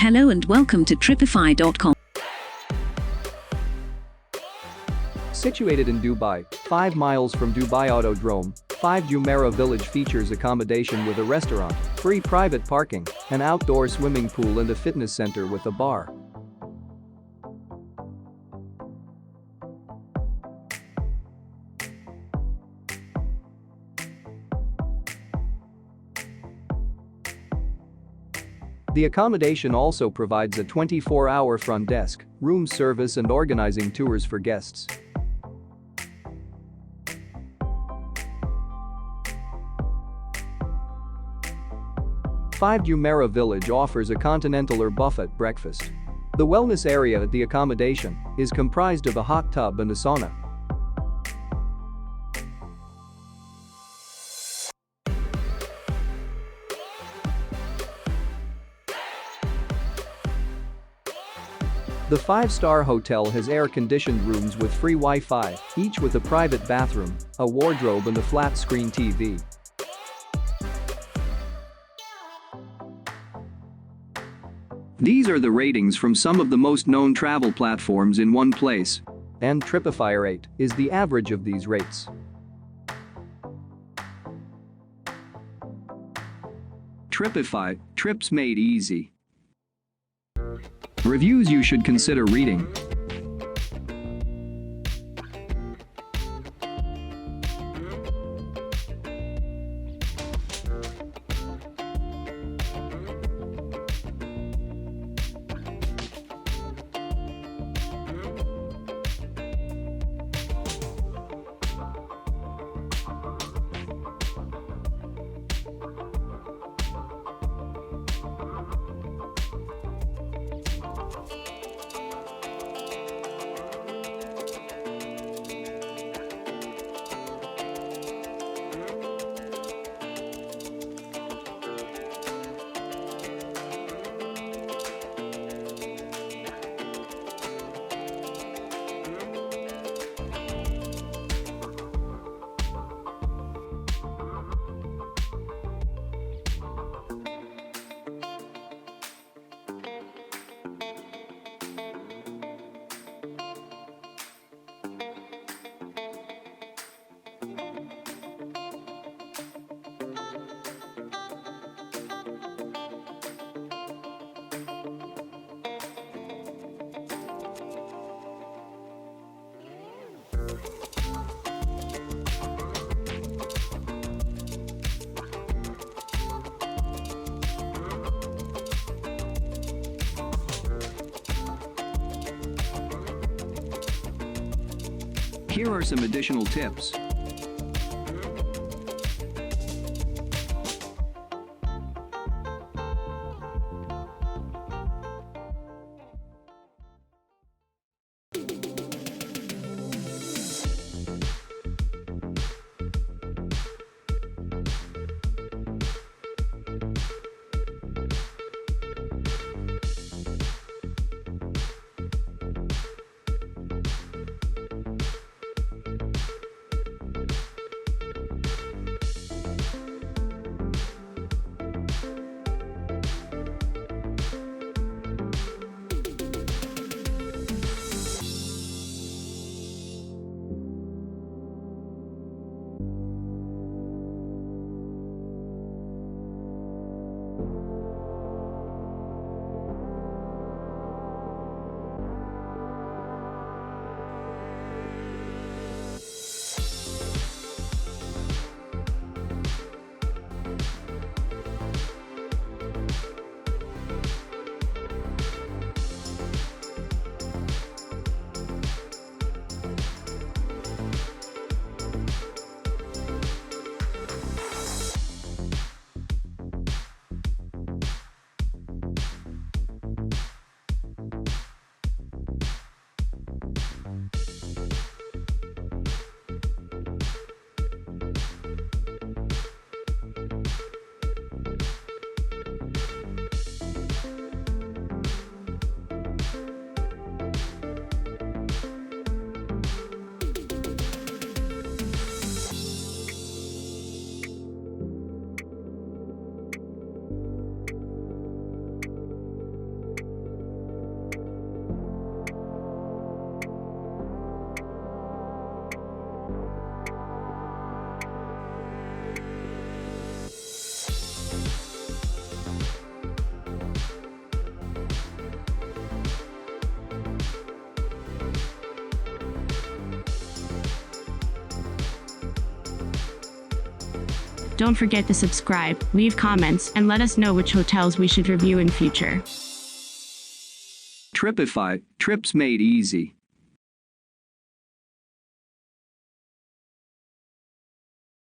Hello and welcome to Tripeefy.com. Situated in Dubai, 5 miles from Dubai Autodrome, 5 Jumeirah Village features accommodation with a restaurant, free private parking, an outdoor swimming pool and a fitness center with a bar. The accommodation also provides a 24-hour front desk, room service and organizing tours for guests. Five Jumeirah Village offers a continental or buffet breakfast. The wellness area at the accommodation is comprised of a hot tub and a sauna. The five-star hotel has air-conditioned rooms with free Wi-Fi, each with a private bathroom, a wardrobe and a flat-screen TV. These are the ratings from some of the most known travel platforms in one place. And Tripeefy rate is the average of these rates. Tripeefy, trips made easy. Reviews you should consider reading. Here are some additional tips. Don't forget to subscribe, leave comments, and let us know which hotels we should review in future. Tripeefy, trips made easy.